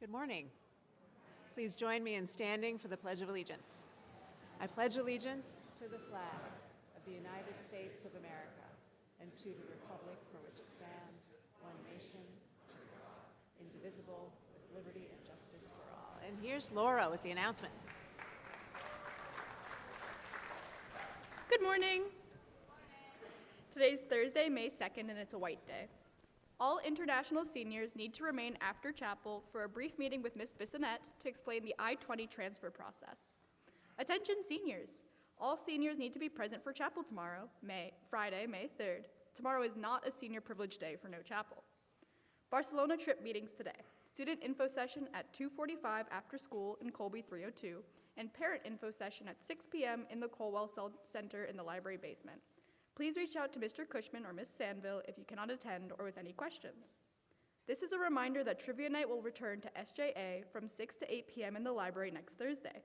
Good morning. Please join me in standing for the Pledge of Allegiance. I pledge allegiance to the flag of the United States of America and to the republic for which it stands, one nation, indivisible, with liberty and justice for all. And here's Laura with the announcements. Good morning. Today's Thursday, May 2nd, and it's a white day. All international seniors need to remain after chapel for a brief meeting with Ms. Bissonnette to explain the I-20 transfer process. Attention seniors. All seniors need to be present for chapel tomorrow, Friday, May 3rd. Tomorrow is not a senior privilege day for no chapel. Barcelona trip meetings today. Student info session at 2:45 after school in Colby 302, and parent info session at 6 p.m. in the Colwell Center in the library basement. Please reach out to Mr. Cushman or Ms. Sandville if you cannot attend or with any questions. This is a reminder that Trivia Night will return to SJA from 6 to 8 p.m. in the library next Thursday.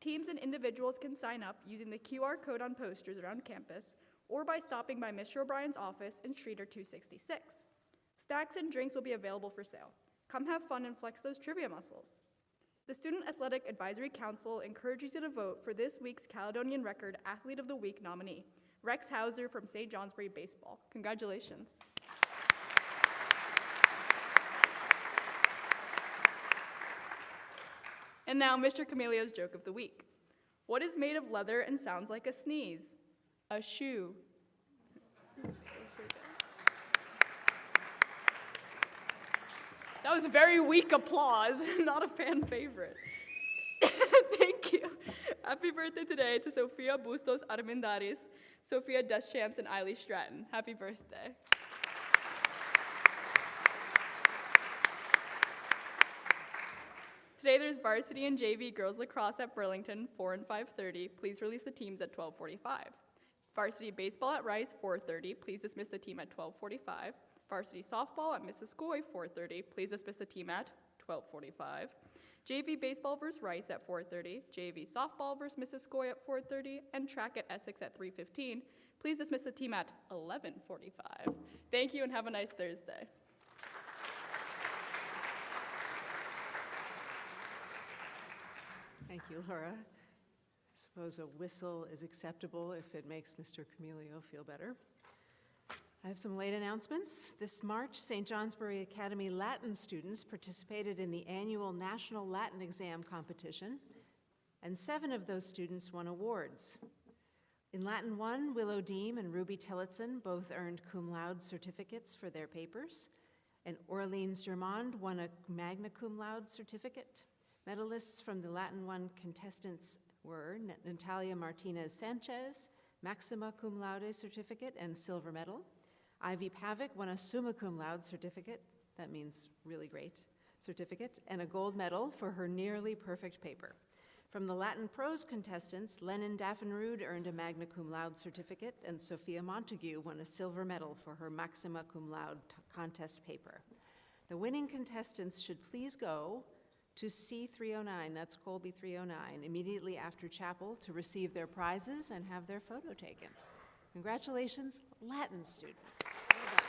Teams and individuals can sign up using the QR code on posters around campus or by stopping by Mr. O'Brien's office in Streeter 266. Snacks and drinks will be available for sale. Come have fun and flex those trivia muscles. The Student Athletic Advisory Council encourages you to vote for this week's Caledonian Record Athlete of the Week nominee, Rex Hauser from St. Johnsbury Baseball. Congratulations. And now, Mr. Camelio's joke of the week. What is made of leather and sounds like a sneeze? A shoe. That was very weak applause, not a fan favorite. Thank you. Happy birthday today to Sofia Bustos Armendaris, Sophia Deschamps, and Eiley Stratton. Happy birthday. Today there's varsity and JV girls lacrosse at Burlington, 4 and 5:30. Please release the teams at 12:45. Varsity baseball at Rice, 4:30. Please dismiss the team at 12:45. Varsity softball at Missisquoi, 4:30. Please dismiss the team at 12:45. JV baseball versus Rice at 4:30. JV softball versus Missisquoi at 4:30. And track at Essex at 3:15. Please dismiss the team at 11:45. Thank you and have a nice Thursday. Thank you, Laura. I suppose a whistle is acceptable if it makes Mr. Camelio feel better. I have some late announcements. This March, St. Johnsbury Academy Latin students participated in the annual National Latin Exam competition, and 7 of those students won awards. In Latin 1, Willow Deem and Ruby Tillotson both earned cum laude certificates for their papers, and Orleans Germond won a magna cum laude certificate. Medalists from the Latin 1 contestants were Natalia Martinez Sanchez, Maxima cum laude certificate and silver medal. Ivy Pavick won a summa cum laude certificate, that means really great certificate, and a gold medal for her nearly perfect paper. From the Latin prose contestants, Lennon Daffenrud earned a magna cum laude certificate, and Sophia Montague won a silver medal for her maxima cum laude contest paper. The winning contestants should please go to C309, that's Colby 309, immediately after chapel to receive their prizes and have their photo taken. Congratulations, Latin students. Well done.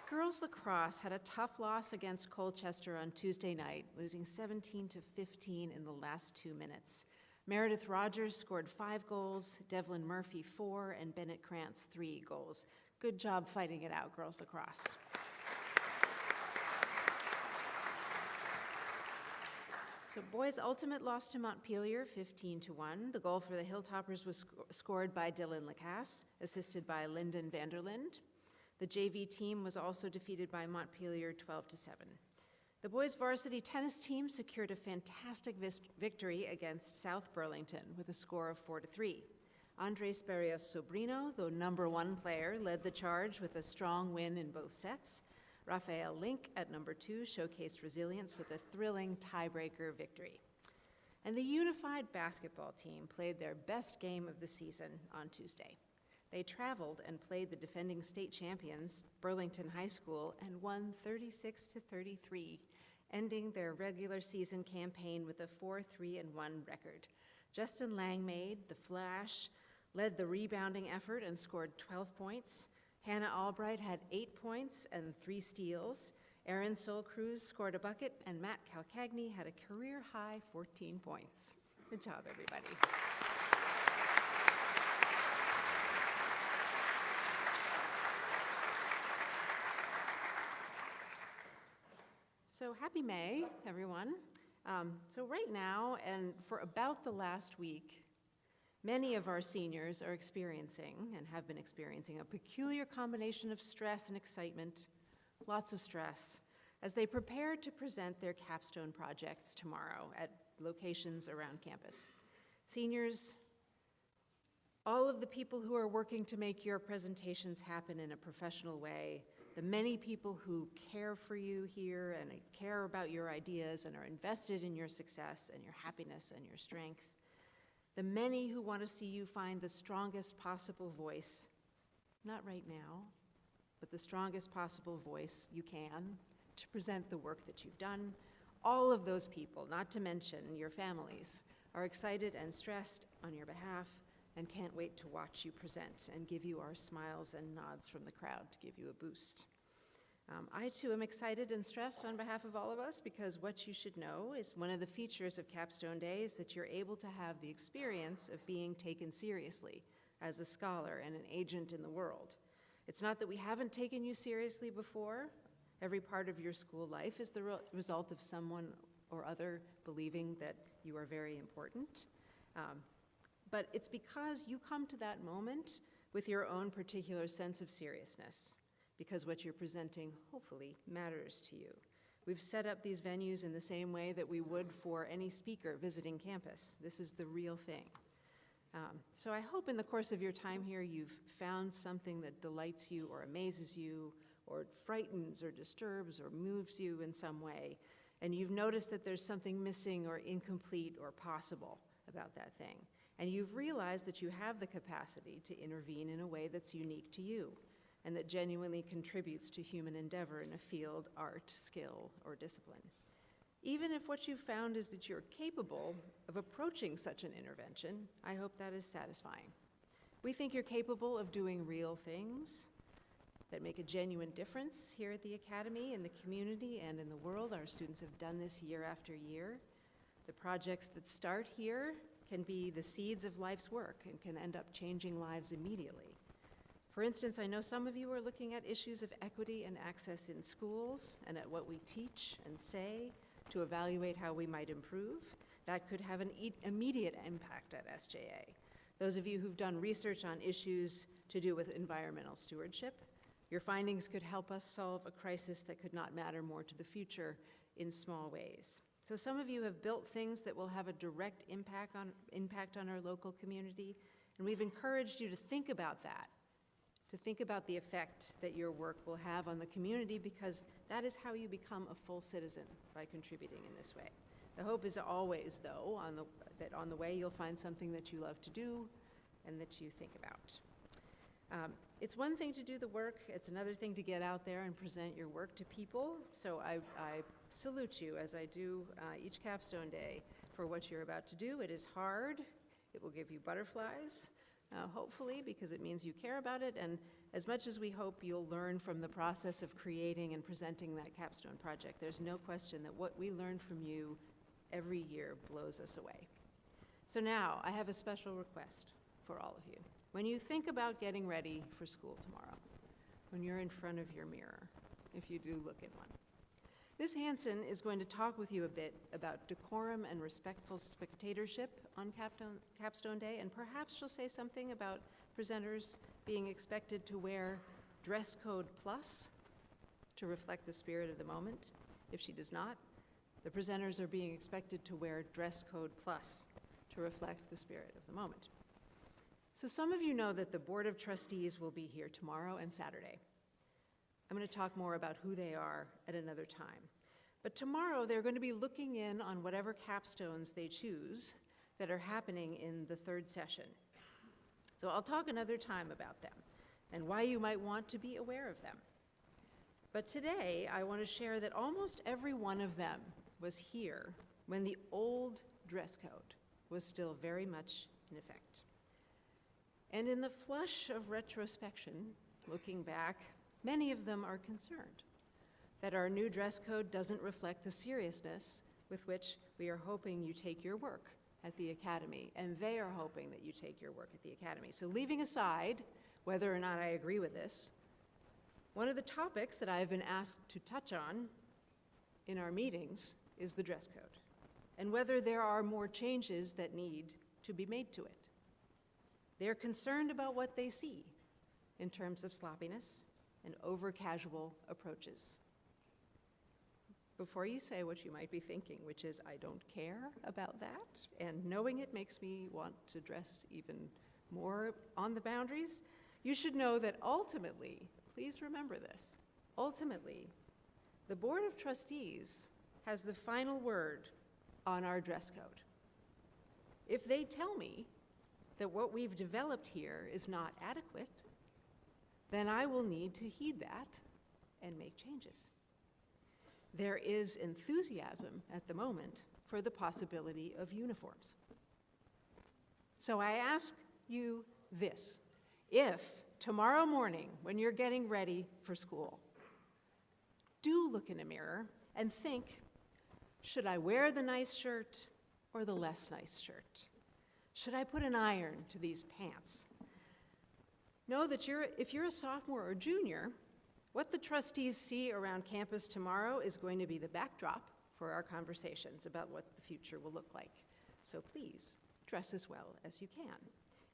Girls lacrosse had a tough loss against Colchester on Tuesday night, losing 17-15 in the last 2 minutes. Meredith Rogers scored 5 goals, Devlin Murphy 4, and Bennett Krantz 3 goals. Good job fighting it out, girls lacrosse. So boys ultimate lost to Montpelier 15-1. The goal for the Hilltoppers was scored by Dylan Lacasse, assisted by Lyndon Vanderlind. The JV team was also defeated by Montpelier 12-7. The boys varsity tennis team secured a fantastic victory against South Burlington with a score of 4-3. Andres Barrios Sobrino, the #1 player, led the charge with a strong win in both sets. Raphael Link at #2 showcased resilience with a thrilling tiebreaker victory. And the unified basketball team played their best game of the season on Tuesday. They traveled and played the defending state champions, Burlington High School, and won 36-33, ending their regular season campaign with a 4-3-1 record. Justin Langmaid, the Flash, led the rebounding effort and scored 12 points. Hannah Albright had 8 points and 3 steals. Aaron Soul-Cruz scored a bucket, and Matt Calcagney had a career-high 14 points. Good job, everybody. So happy May, everyone. So right now, and for about the last week, many of our seniors are experiencing and have been experiencing a peculiar combination of stress and excitement, lots of stress, as they prepare to present their capstone projects tomorrow at locations around campus. Seniors, all of the people who are working to make your presentations happen in a professional way, the many people who care for you here and care about your ideas and are invested in your success and your happiness and your strength, the many who want to see you find the strongest possible voice, not right now, but the strongest possible voice you can to present the work that you've done. All of those people, not to mention your families, are excited and stressed on your behalf and can't wait to watch you present and give you our smiles and nods from the crowd to give you a boost. I too am excited and stressed on behalf of all of us, because what you should know is one of the features of Capstone Day is that you're able to have the experience of being taken seriously as a scholar and an agent in the world. It's not that we haven't taken you seriously before. Every part of your school life is the result of someone or other believing that you are very important. But it's because you come to that moment with your own particular sense of seriousness, because what you're presenting, hopefully, matters to you. We've set up these venues in the same way that we would for any speaker visiting campus. This is the real thing. So I hope in the course of your time here you've found something that delights you or amazes you or frightens or disturbs or moves you in some way, and you've noticed that there's something missing or incomplete or possible about that thing. And you've realized that you have the capacity to intervene in a way that's unique to you and that genuinely contributes to human endeavor in a field, art, skill, or discipline. Even if what you've found is that you're capable of approaching such an intervention, I hope that is satisfying. We think you're capable of doing real things that make a genuine difference here at the Academy, in the community, and in the world. Our students have done this year after year. The projects that start here can be the seeds of life's work and can end up changing lives immediately. For instance, I know some of you are looking at issues of equity and access in schools and at what we teach and say to evaluate how we might improve. That could have an immediate impact at SJA. Those of you who've done research on issues to do with environmental stewardship, your findings could help us solve a crisis that could not matter more to the future in small ways. So some of you have built things that will have a direct impact on our local community, and we've encouraged you to think about that, to think about the effect that your work will have on the community, because that is how you become a full citizen, by contributing in this way. The hope is always, though, that on the way you'll find something that you love to do and that you think about. It's one thing to do the work, it's another thing to get out there and present your work to people. So I salute you, as I do each Capstone Day, for what you're about to do. It is hard. It will give you butterflies, hopefully, because it means you care about it. And as much as we hope you'll learn from the process of creating and presenting that capstone project, there's no question that what we learn from you every year blows us away. So now, I have a special request for all of you. When you think about getting ready for school tomorrow, when you're in front of your mirror, if you do look in one, Ms. Hanson is going to talk with you a bit about decorum and respectful spectatorship on Capstone Day, and perhaps she'll say something about presenters being expected to wear dress code plus to reflect the spirit of the moment. If she does not, the presenters are being expected to wear dress code plus to reflect the spirit of the moment. So some of you know that the Board of Trustees will be here tomorrow and Saturday. I'm going to talk more about who they are at another time. But tomorrow they're going to be looking in on whatever capstones they choose that are happening in the third session. So I'll talk another time about them and why you might want to be aware of them. But today I want to share that almost every one of them was here when the old dress code was still very much in effect. And in the flush of retrospection, looking back, many of them are concerned that our new dress code doesn't reflect the seriousness with which we are hoping you take your work at the Academy, and they are hoping that you take your work at the Academy. So leaving aside whether or not I agree with this, one of the topics that I've been asked to touch on in our meetings is the dress code, and whether there are more changes that need to be made to it. They're concerned about what they see in terms of sloppiness and over-casual approaches. Before you say what you might be thinking, which is, I don't care about that, and knowing it makes me want to dress even more on the boundaries, you should know that ultimately, please remember this, ultimately, the Board of Trustees has the final word on our dress code. If they tell me that what we've developed here is not adequate, then I will need to heed that and make changes. There is enthusiasm at the moment for the possibility of uniforms. So I ask you this: if tomorrow morning, when you're getting ready for school, do look in a mirror and think, should I wear the nice shirt or the less nice shirt? Should I put an iron to these pants? Know that if you're a sophomore or junior, what the trustees see around campus tomorrow is going to be the backdrop for our conversations about what the future will look like. So please, dress as well as you can.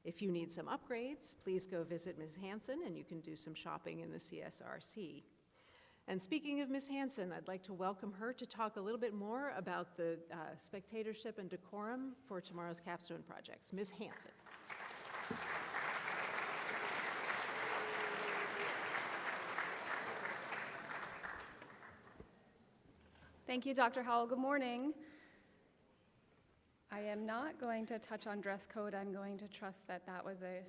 If you need some upgrades, please go visit Ms. Hanson, and you can do some shopping in the CSRC. And speaking of Ms. Hanson, I'd like to welcome her to talk a little bit more about the spectatorship and decorum for tomorrow's capstone projects. Ms. Hanson. Thank you, Dr. Howell. Good morning. I am not going to touch on dress code. I'm going to trust that that was a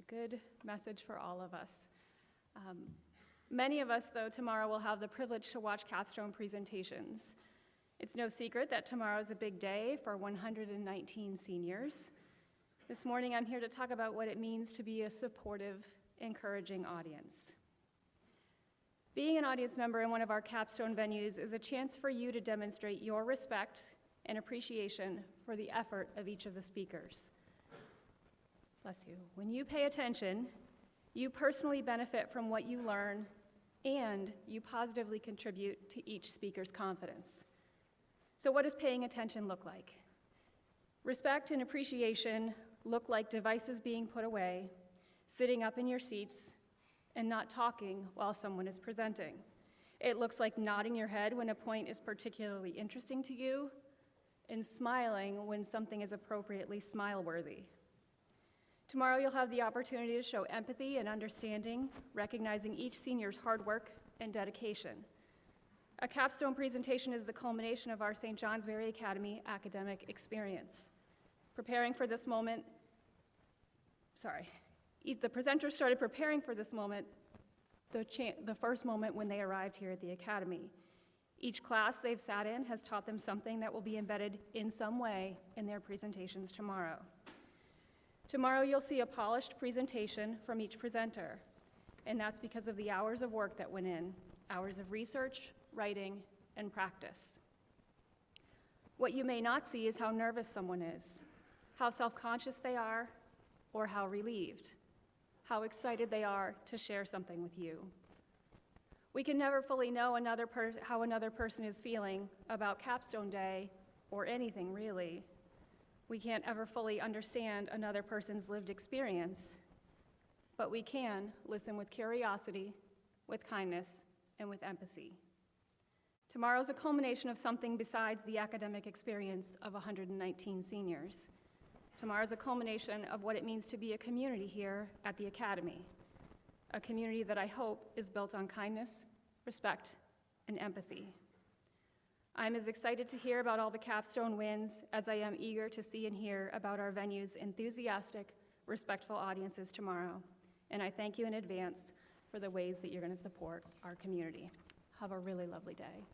good message for all of us. Many of us, though, tomorrow will have the privilege to watch capstone presentations. It's no secret that tomorrow is a big day for 119 seniors. This morning, I'm here to talk about what it means to be a supportive, encouraging audience. Being an audience member in one of our capstone venues is a chance for you to demonstrate your respect and appreciation for the effort of each of the speakers. Bless you. When you pay attention, you personally benefit from what you learn, and you positively contribute to each speaker's confidence. So what does paying attention look like? Respect and appreciation look like devices being put away, sitting up in your seats, and not talking while someone is presenting. It looks like nodding your head when a point is particularly interesting to you, and smiling when something is appropriately smile-worthy. Tomorrow you'll have the opportunity to show empathy and understanding, recognizing each senior's hard work and dedication. A capstone presentation is the culmination of our St. Johnsbury Academy academic experience. Preparing for this moment, the presenters started preparing for this moment the first moment when they arrived here at the Academy. Each class they've sat in has taught them something that will be embedded in some way in their presentations tomorrow. Tomorrow you'll see a polished presentation from each presenter, and that's because of the hours of work that went in, hours of research, writing, and practice. What you may not see is how nervous someone is, how self-conscious they are, or how relieved, how excited they are to share something with you. We can never fully know how another person is feeling about Capstone Day, or anything really. We can't ever fully understand another person's lived experience, but we can listen with curiosity, with kindness, and with empathy. Tomorrow's a culmination of something besides the academic experience of 119 seniors. Tomorrow's a culmination of what it means to be a community here at the Academy, a community that I hope is built on kindness, respect, and empathy. I'm as excited to hear about all the capstone wins as I am eager to see and hear about our venue's enthusiastic, respectful audiences tomorrow. And I thank you in advance for the ways that you're going to support our community. Have a really lovely day.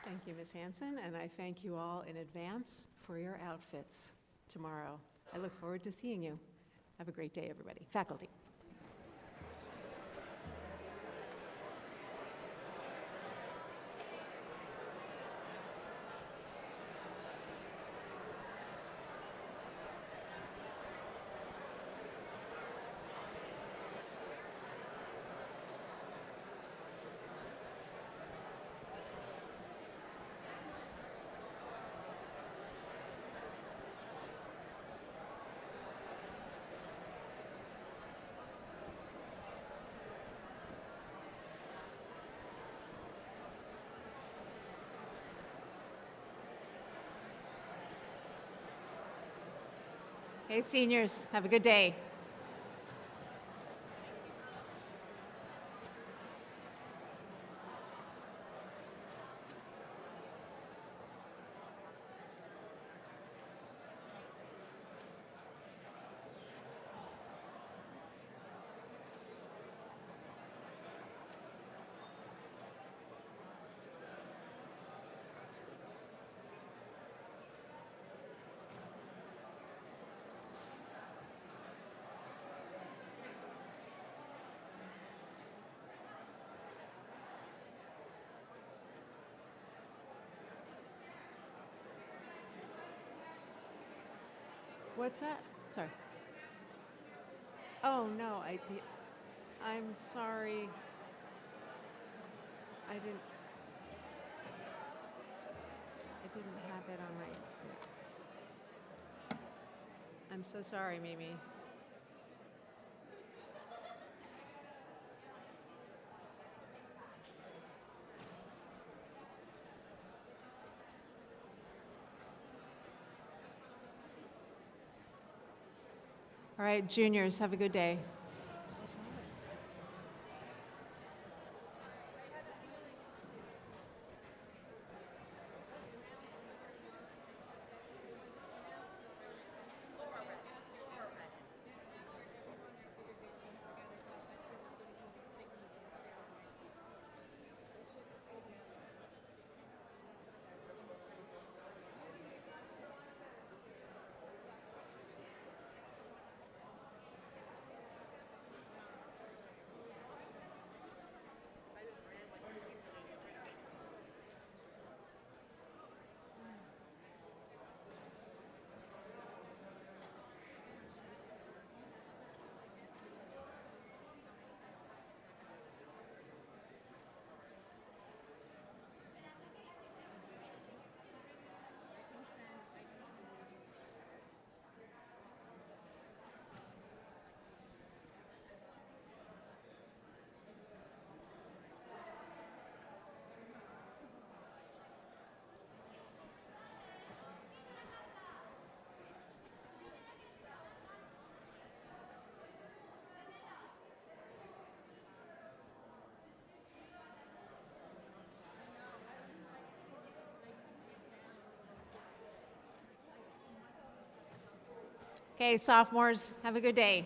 Thank you, Ms. Hanson, and I thank you all in advance for your outfits tomorrow. I look forward to seeing you. Have a great day, everybody. Faculty. Hey, seniors, have a good day. What's that? Sorry. Oh, no, I'm sorry. I didn't have it on my, I'm so sorry, Mimi. All right, juniors, have a good day. I'm so sorry. Okay, sophomores, have a good day.